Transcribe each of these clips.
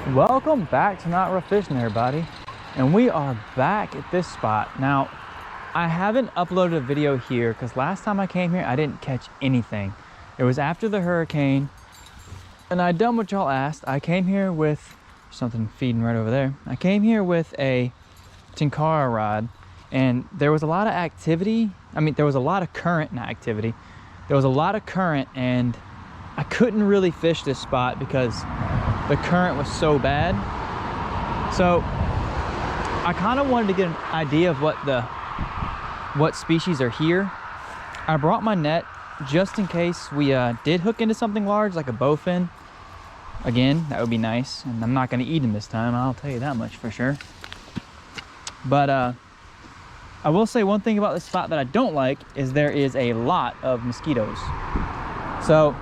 Welcome back to Not Rough Fishing, everybody, and we are back at this spot. Now, I haven't uploaded a video here because last time I came here I didn't catch anything. It was after the hurricane, and I done what y'all asked. I came here with something feeding right over there. I came here with a Tenkara rod, and there was a lot of activity. I mean, there was a lot of current, not activity. There was a lot of current, and I couldn't really fish this spot because the current was so bad. So I kind of wanted to get an idea of what species are here. I brought my net just in case we did hook into something large like a bowfin. Again, that would be nice, and I'm not going to eat him this time, I'll tell you that much for sure. But I will say one thing about this spot that I don't like is there is a lot of mosquitoes. So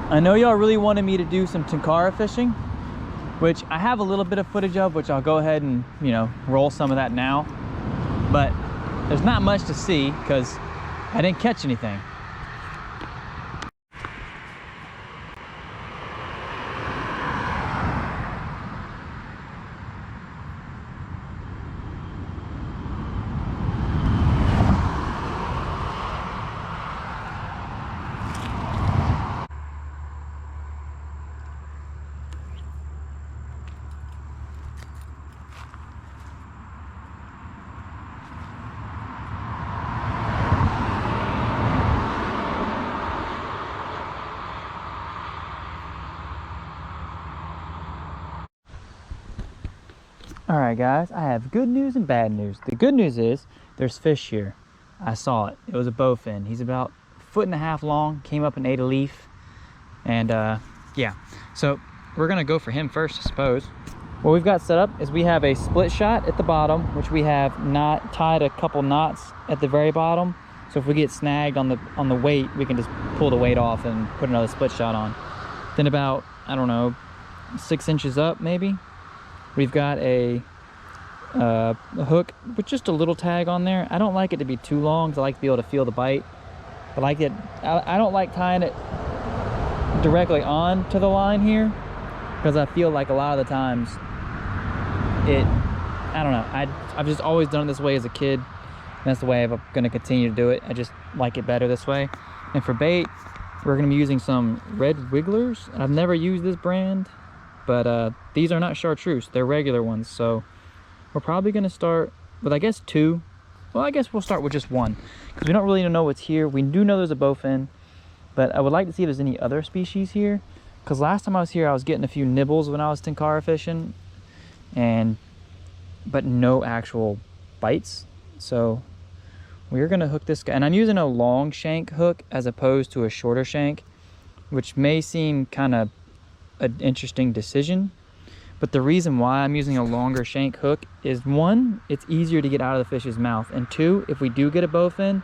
I know y'all really wanted me to do some Tenkara fishing, which I have a little bit of footage of, which I'll go ahead and, you know, roll some of that now. But there's not much to see because I didn't catch anything. Alright guys, I have good news and bad news. The good news is there's fish here. I saw it. It was a bowfin. He's about 1.5 feet long, came up and ate a leaf. And yeah, so we're gonna go for him first, I suppose. What we've got set up is we have a split shot at the bottom, which we have not tied a couple knots at the very bottom. So if we get snagged on the weight, we can just pull the weight off and put another split shot on. Then about, I don't know, 6 inches up maybe, we've got a hook with just a little tag on there. I don't like it to be too long because I like to be able to feel the bite. I don't like tying it directly on to the line here because I feel like a lot of the times I don't know, I've just always done it this way as a kid, and that's the way I'm going to continue to do it. I just like it better this way. And for bait, we're going to be using some red Wrigglers. I've never used this brand, but these are not chartreuse, they're regular ones. So we're probably going to start with, I guess, 2. Well, I guess we'll start with just 1 because we don't really know what's here. We do know there's a bowfin, but I would like to see if there's any other species here, because last time I was here I was getting a few nibbles when I was Tenkara fishing, but no actual bites. So we're going to hook this guy, and I'm using a long shank hook as opposed to a shorter shank, which may seem kind of an interesting decision, but the reason why I'm using a longer shank hook is 1, it's easier to get out of the fish's mouth, and 2, if we do get a bowfin,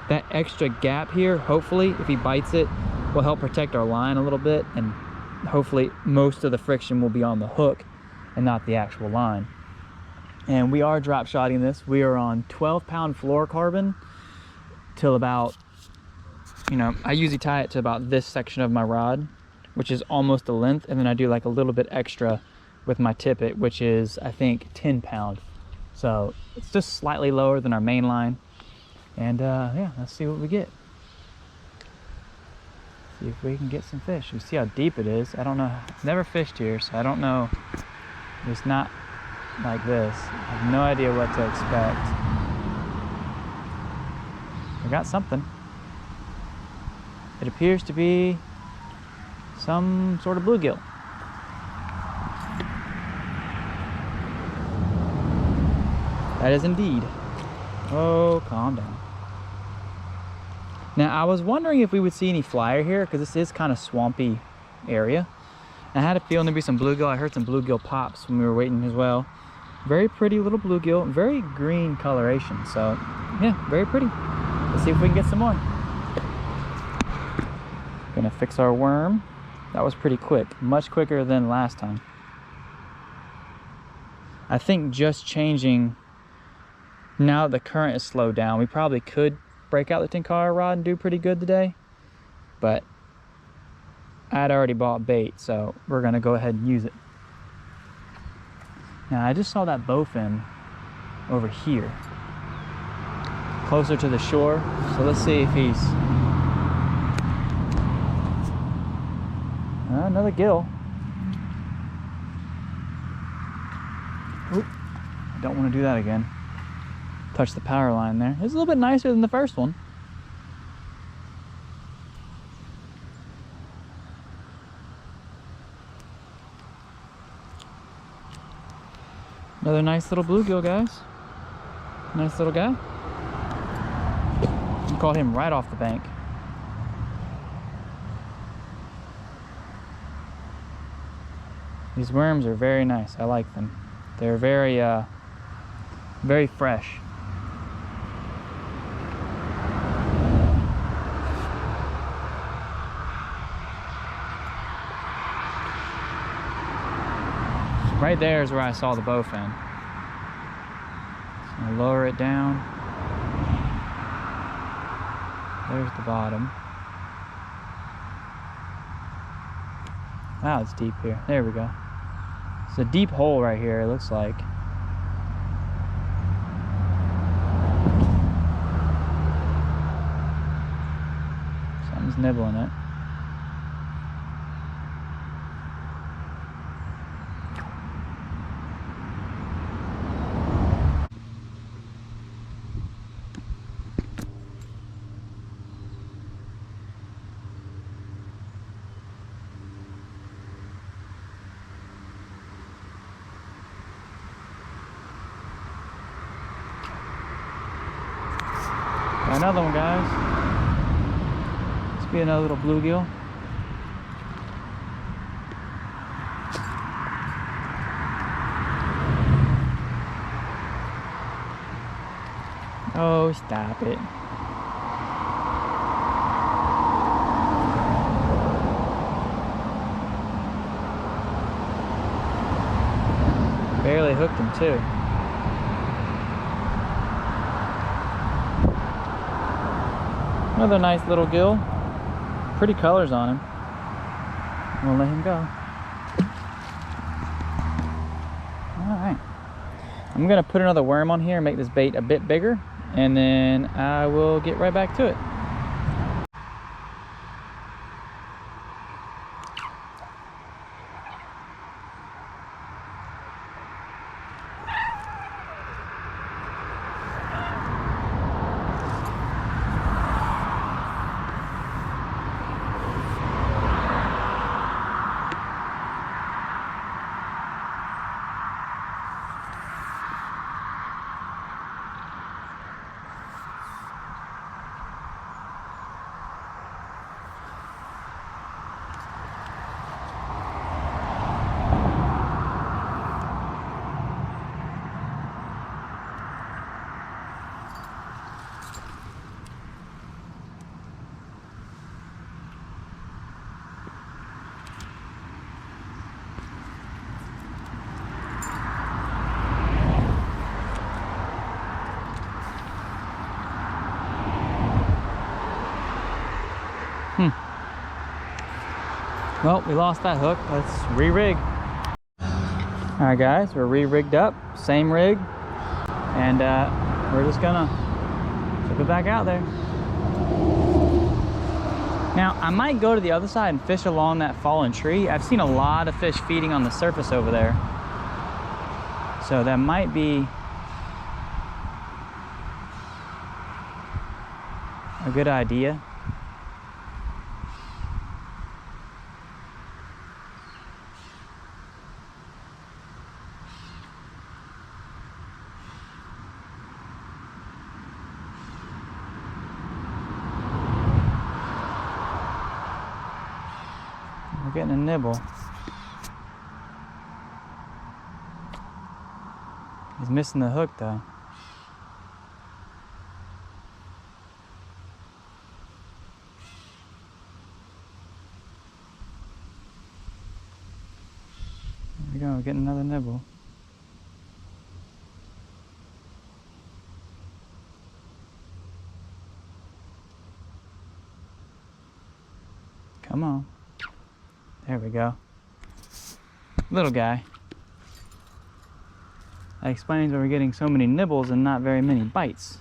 that extra gap here, hopefully if he bites it, will help protect our line a little bit, and hopefully most of the friction will be on the hook and not the actual line. And we are drop shotting this. We are on 12-pound fluorocarbon till about, you know, I usually tie it to about this section of my rod, which is almost the length, and then I do like a little bit extra with my tippet, which is, I think, 10-pound. So it's just slightly lower than our main line. And yeah, let's see what we get. See if we can get some fish. We see how deep it is. I don't know, I've never fished here, so I don't know. It's not like this. I have no idea what to expect. We got something. It appears to be some sort of bluegill. That is indeed. Oh, calm down. Now, I was wondering if we would see any flyer here, because this is kind of swampy area. I had a feeling there'd be some bluegill. I heard some bluegill pops when we were waiting as well. Very pretty little bluegill, very green coloration. So, yeah, very pretty. Let's see if we can get some more. Gonna fix our worm. That was pretty quick, much quicker than last time. I think just changing, now the current is slowed down, we probably could break out the Tenkara rod and do pretty good today, but I'd already bought bait, so we're gonna go ahead and use it. Now I just saw that bowfin over here, closer to the shore. So let's see if he's another gill. Oop, I don't want to do that again. Touch the power line there. It's a little bit nicer than the first one. Another nice little bluegill, guys. Nice little guy. I caught him right off the bank. These worms are very nice. I like them. They're very, very fresh. Right there is where I saw the bowfin. So I'll lower it down. There's the bottom. Wow, it's deep here. There we go. It's a deep hole right here, it looks like. Something's nibbling it. Another one, guys. Must be another little bluegill. Oh, stop it. Barely hooked him too. Another nice little gill. Pretty colors on him. We'll let him go. Alright. I'm going to put another worm on here and make this bait a bit bigger. And then I will get right back to it. Well, we lost that hook. Let's re-rig. All right, guys, we're re-rigged up. Same rig. And we're just gonna flip it back out there. Now, I might go to the other side and fish along that fallen tree. I've seen a lot of fish feeding on the surface over there. So that might be a good idea. We're getting a nibble. He's missing the hook though. There we go, we're getting another nibble. Come on. There we go. Little guy. That explains why we're getting so many nibbles and not very many bites.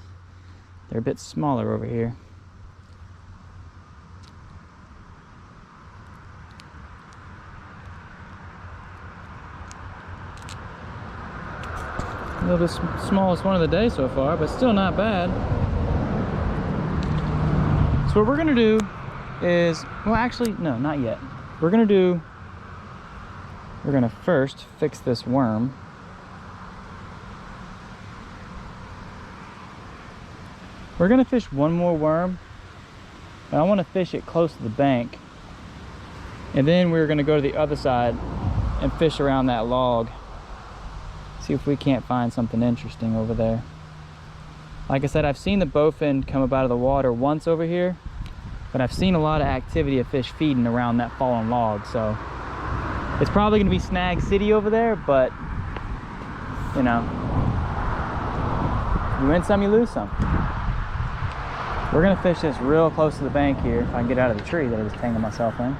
They're a bit smaller over here. A little bit smallest one of the day so far, but still not bad. So what we're gonna do is, well actually, no, not yet. We're gonna first fix this worm. We're gonna fish one more worm, and I wanna fish it close to the bank. And then we're gonna go to the other side and fish around that log. See if we can't find something interesting over there. Like I said, I've seen the bowfin come up out of the water once over here, but I've seen a lot of activity of fish feeding around that fallen log, so it's probably gonna be Snag City over there, but you know, you win some, you lose some. We're gonna fish this real close to the bank here, if I can get out of the tree that I was tangling myself in.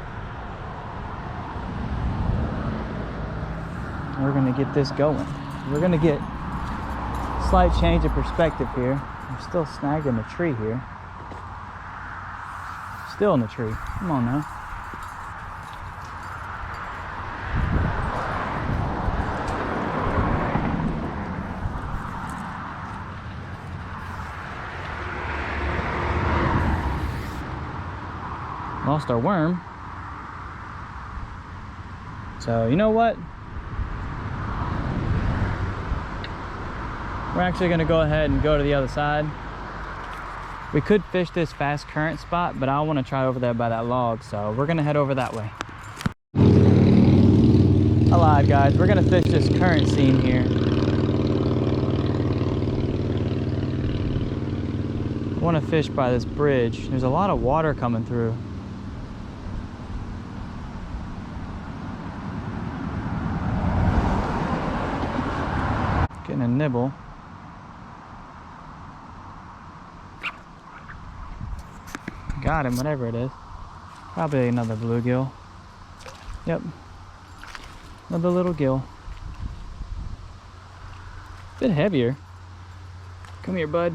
We're gonna get this going. We're gonna get a slight change of perspective here. I'm still snagged in the tree here. Still in the tree. Come on now. Lost our worm. So you know what? We're actually gonna go ahead and go to the other side. We could fish this fast current spot, but I wanna try over there by that log, so we're gonna head over that way. I lied, guys. We're gonna fish this current seam here. I wanna fish by this bridge. There's a lot of water coming through. Getting a nibble. Got him, whatever it is. Probably another bluegill. Yep. Another little gill. Bit heavier. Come here, bud.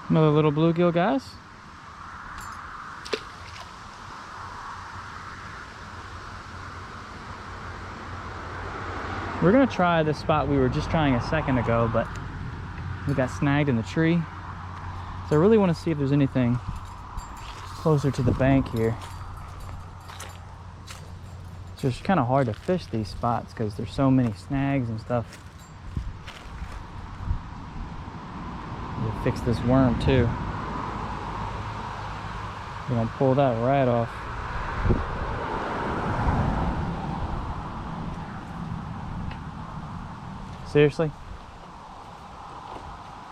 Another little bluegill, guys. We're gonna try the spot we were just trying a second ago, but we got snagged in the tree. So I really want to see if there's anything closer to the bank here. It's just kind of hard to fish these spots because there's so many snags and stuff. We'll fix this worm too. We're gonna pull that right off. Seriously?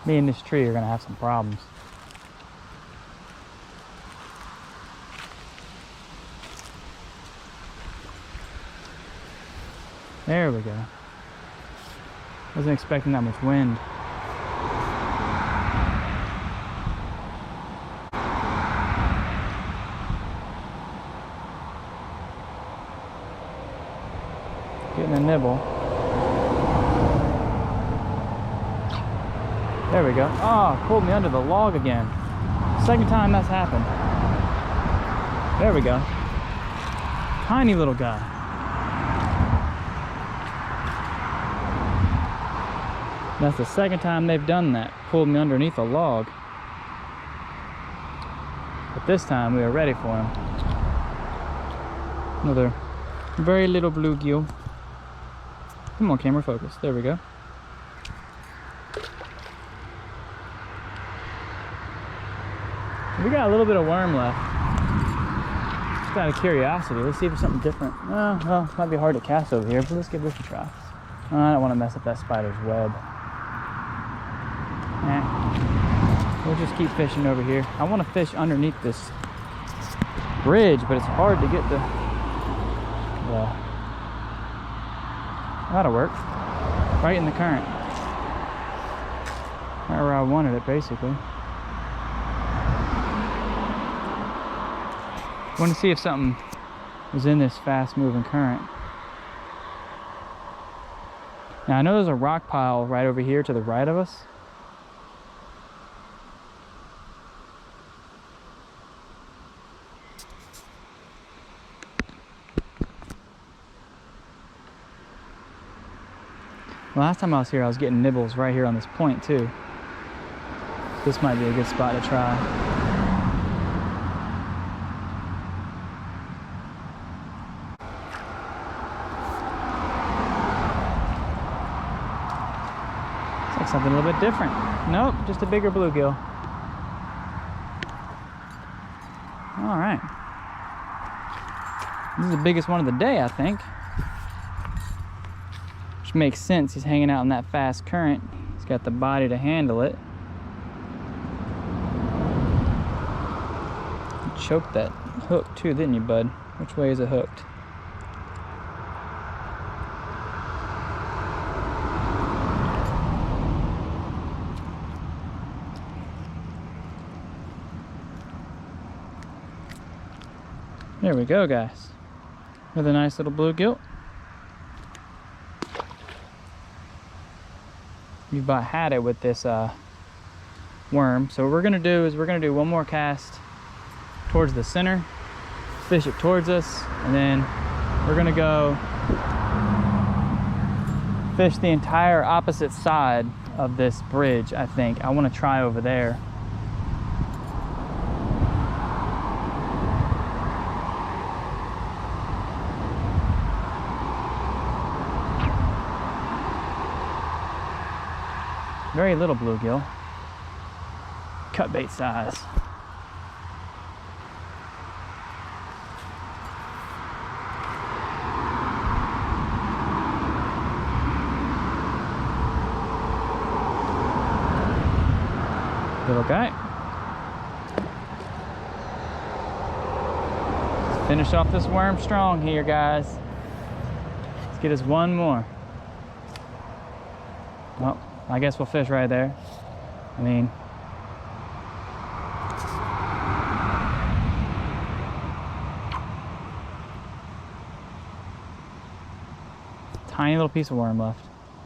Me and this tree are gonna have some problems. There we go. Wasn't expecting that much wind. Getting a nibble. There we go. Oh, pulled me under the log again. Second time that's happened. There we go. Tiny little guy. That's the second time they've done that. Pulled me underneath a log. But this time we were ready for him. Another very little bluegill. Come on, camera, focus. There we go. We got a little bit of worm left. Just out of curiosity, let's see if there's something different. Well, it might be hard to cast over here, but let's give this a try. I don't want to mess up that spider's web. We'll just keep fishing over here. I want to fish underneath this bridge, but it's hard to get the that'll work. Right in the current. Right where I wanted it, basically. Want to see if something was in this fast-moving current. Now, I know there's a rock pile right over here to the right of us. Last time I was here, I was getting nibbles right here on this point, too. This might be a good spot to try. Looks like something a little bit different. Nope, just a bigger bluegill. All right. This is the biggest one of the day, I think. Which makes sense, he's hanging out in that fast current. He's got the body to handle it. You choked that hook too, didn't you, bud? Which way is it hooked? There we go, guys. With a nice little bluegill. You've about had it with this worm. So what we're gonna do is we're gonna do one more cast towards the center, fish it towards us, and then we're gonna go fish the entire opposite side of this bridge, I think. I wanna try over there. Very little bluegill, cut bait size. Little guy. Let's finish off this worm strong here, guys. Let's get us one more. Well, I guess we'll fish right there. I mean, tiny little piece of worm left,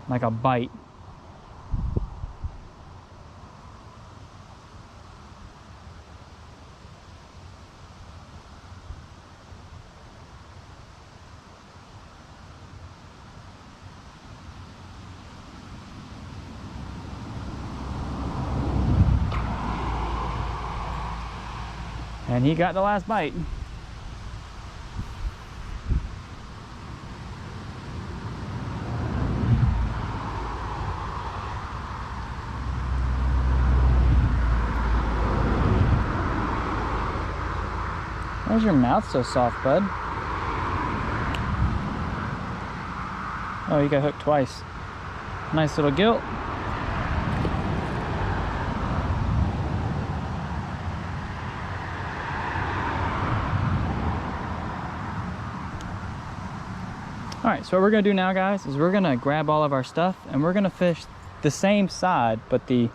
like a bite. And he got the last bite. Why's your mouth so soft, bud? Oh, you got hooked twice. Nice little gilt. All right, so what we're gonna do now, guys, is we're gonna grab all of our stuff and we're gonna fish the same side, but the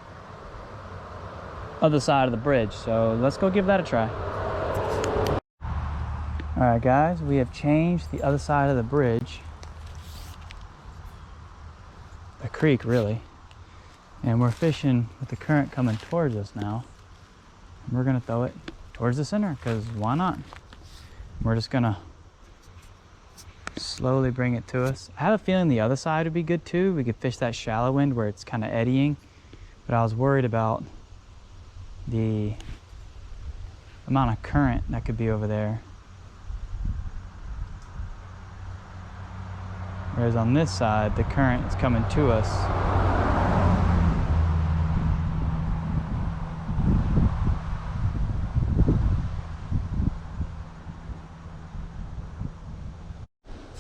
other side of the bridge. So let's go give that a try. All right, guys, we have changed the other side of the bridge. The creek, really. And we're fishing with the current coming towards us now. And we're gonna throw it towards the center, because why not? We're just gonna slowly bring it to us. I have a feeling the other side would be good too. We could fish that shallow end where it's kind of eddying, but I was worried about the amount of current that could be over there. Whereas on this side, the current is coming to us.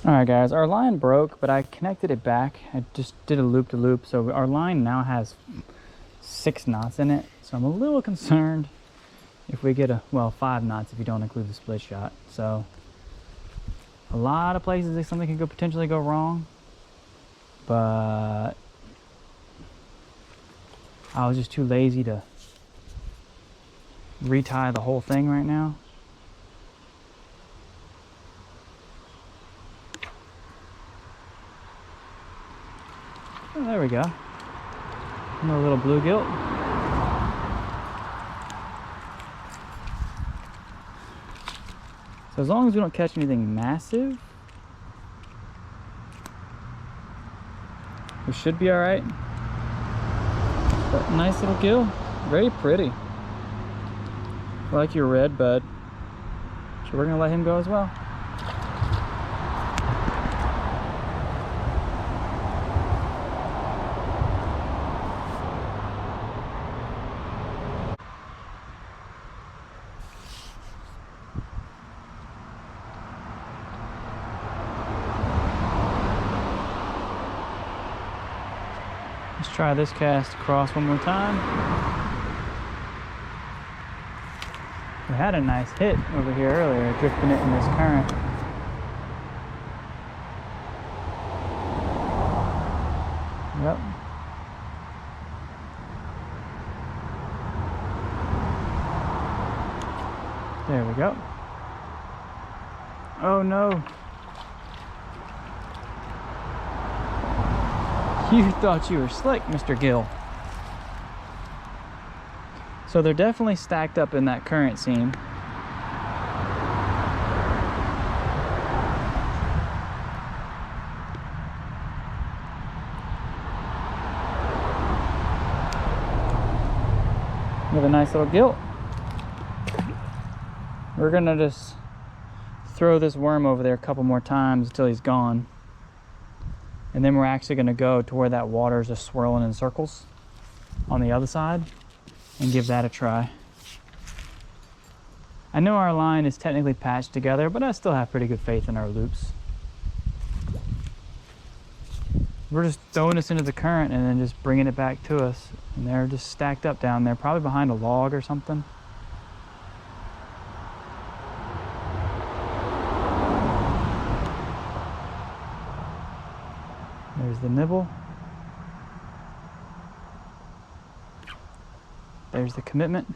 All right, guys, our line broke, but I connected it back. I just did a loop-to-loop, so our line now has 6 knots in it. So I'm a little concerned if we get well, 5 knots if you don't include the split shot. So a lot of places that something can potentially go wrong, but I was just too lazy to retie the whole thing right now. Oh, there we go. Another little bluegill. So as long as we don't catch anything massive, we should be all right. But nice little gill, very pretty. I like your red bud. So we're gonna let him go as well. Let's try this cast across one more time. We had a nice hit over here earlier, drifting it in this current. Yep. There we go. Oh no. You thought you were slick, Mr. Gill. So they're definitely stacked up in that current seam. We have a nice little gill. We're gonna just throw this worm over there a couple more times until he's gone. And then we're actually gonna go to where that water is just swirling in circles on the other side and give that a try. I know our line is technically patched together, but I still have pretty good faith in our loops. We're just throwing this into the current and then just bringing it back to us. And they're just stacked up down there, probably behind a log or something. There's the nibble. There's the commitment.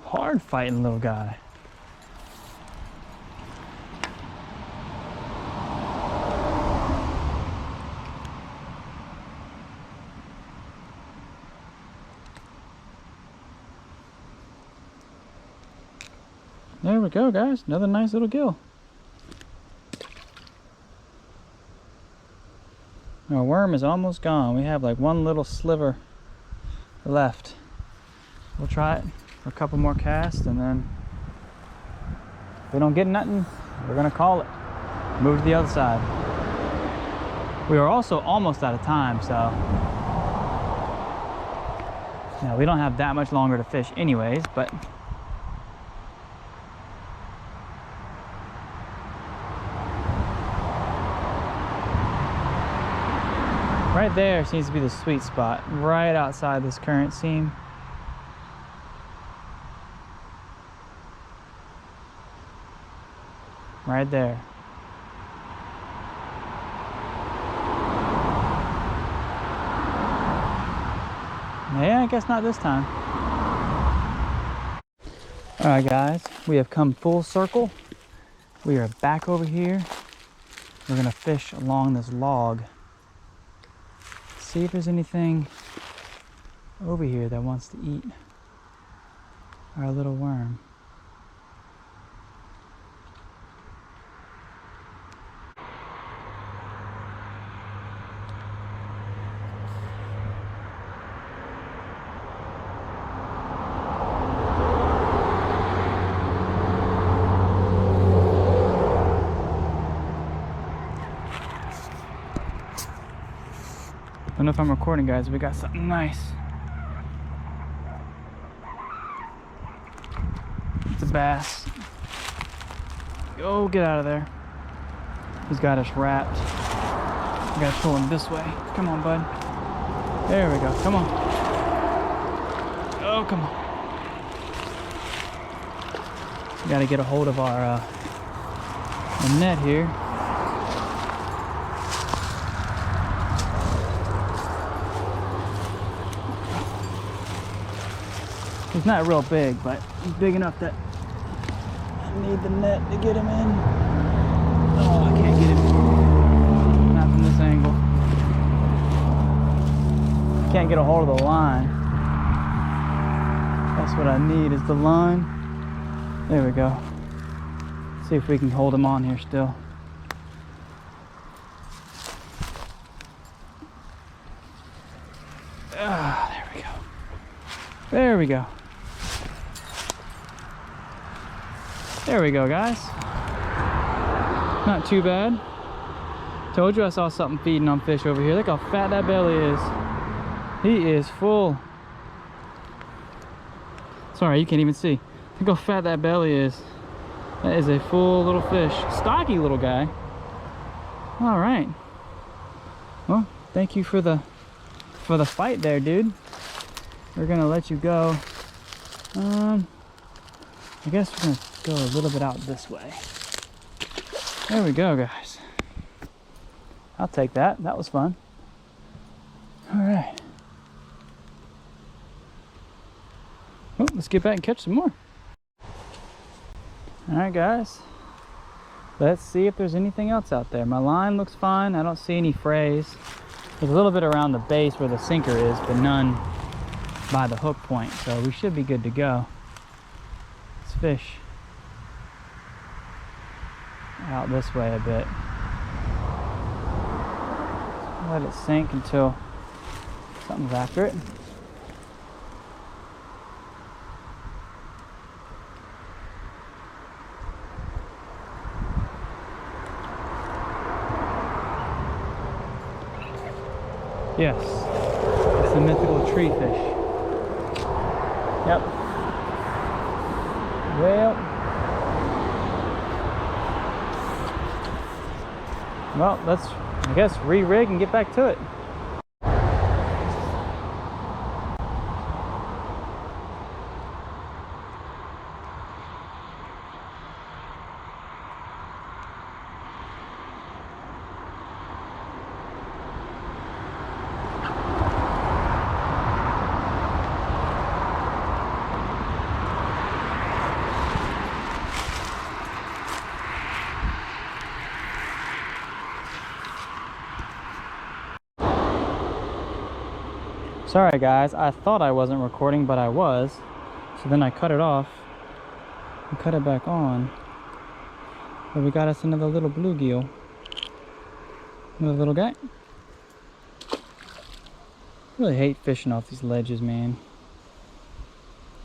Hard fighting little guy. There we go, guys. Another nice little gill. Our worm is almost gone. We have like one little sliver left. We'll try it for a couple more casts, and then if we don't get nothing, we're gonna call it. Move to the other side. We are also almost out of time, so now we don't have that much longer to fish anyways, but right there seems to be the sweet spot, right outside this current seam. Right there. Yeah, I guess not this time. All right, guys, we have come full circle. We are back over here. We're gonna fish along this log. See if there's anything over here that wants to eat our little worm. I don't know if I'm recording, guys. We got something nice. It's a bass. Oh, get out of there. He's got us wrapped. We gotta pull him this way. Come on, bud. There we go. Come on. Oh, come on. We gotta get a hold of our net here. He's not real big, but he's big enough that I need the net to get him in. Oh, I can't get him. Not from this angle. Can't get a hold of the line. That's what I need, is the line. There we go. See if we can hold him on here still. Ah, there we go. There we go. There we go, guys. Not too bad. Told you I saw something feeding on fish over here. Look how fat that belly is. He is full. Sorry, you can't even see. Look how fat that belly is. That is a full little fish. Stocky little guy. All right. Well, thank you for the fight there, dude. We're gonna let you go. I guess we're gonna go a little bit out this way. There we go, guys. I'll take that. That was fun. All right. Well, let's get back and catch some more. All right, guys. Let's see if there's anything else out there. My line looks fine. I don't see any frays. There's a little bit around the base where the sinker is, but none by the hook point. So we should be good to go. Let's fish out this way a bit. Let it sink until something's after it. Yes, it's the mythical tree fish. Yep. Well, let's, I guess, re-rig and get back to it. Sorry guys, I thought I wasn't recording, but I was. So then I cut it off and cut it back on. But we got us another little bluegill. Another little guy. Really hate fishing off these ledges, man.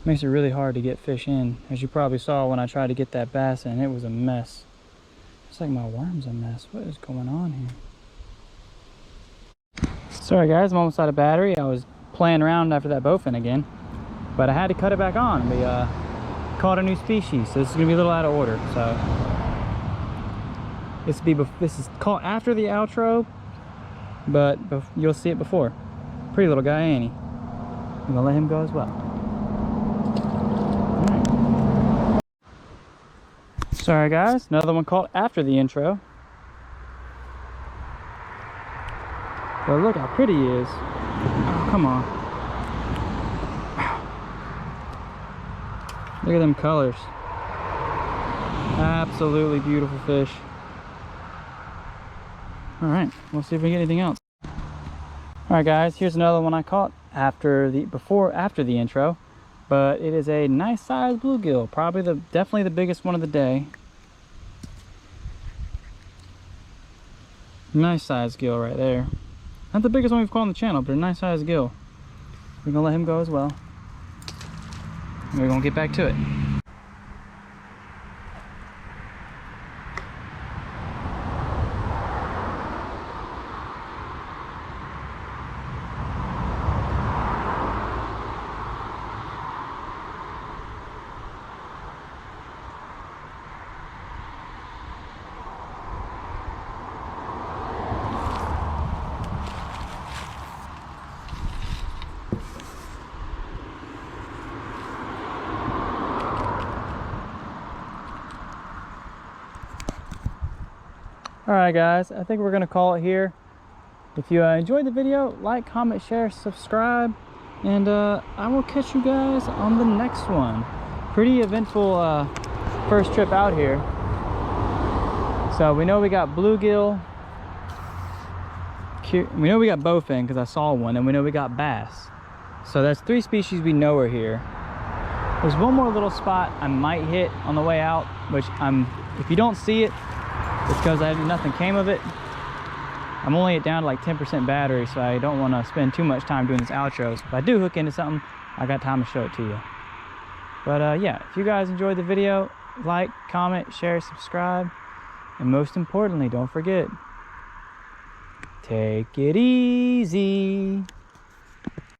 Makes it really hard to get fish in. As you probably saw when I tried to get that bass in, it was a mess. It's like my worm's a mess. What is going on here? Sorry guys, I'm almost out of battery. I was playing around after that bowfin again, but I had to cut it back on. We caught a new species, so this is gonna be a little out of order. So this is caught after the outro, but you'll see it before. Pretty little guy, ain't he? I'm gonna let him go as well. All right. Sorry guys, another one caught after the intro. But look how pretty he is. Oh, come on. Look at them colors. Absolutely beautiful fish. All right, we'll see if we get anything else. All right guys, here's another one I caught after the intro, but it is a nice sized bluegill, definitely the biggest one of the day. Nice sized gill right there. Not the biggest one we've caught on the channel, but a nice sized gill. We're gonna let him go as well. We're gonna get back to it. Alright guys, I think we're going to call it here. If you enjoyed the video, like, comment, share, subscribe, And I will catch you guys on the next one. Pretty eventful first trip out here. So we know we got bluegill. We know we got bowfin because I saw one, and we know we got bass. So that's 3 species we know are here. There's one more little spot I might hit on the way out, which if you don't see it, it's because nothing came of it. I'm only down to like 10% battery, so I don't want to spend too much time doing this outro. So if I do hook into something, I got time to show it to you. But yeah, if you guys enjoyed the video, like, comment, share, subscribe, and most importantly, don't forget, take it easy.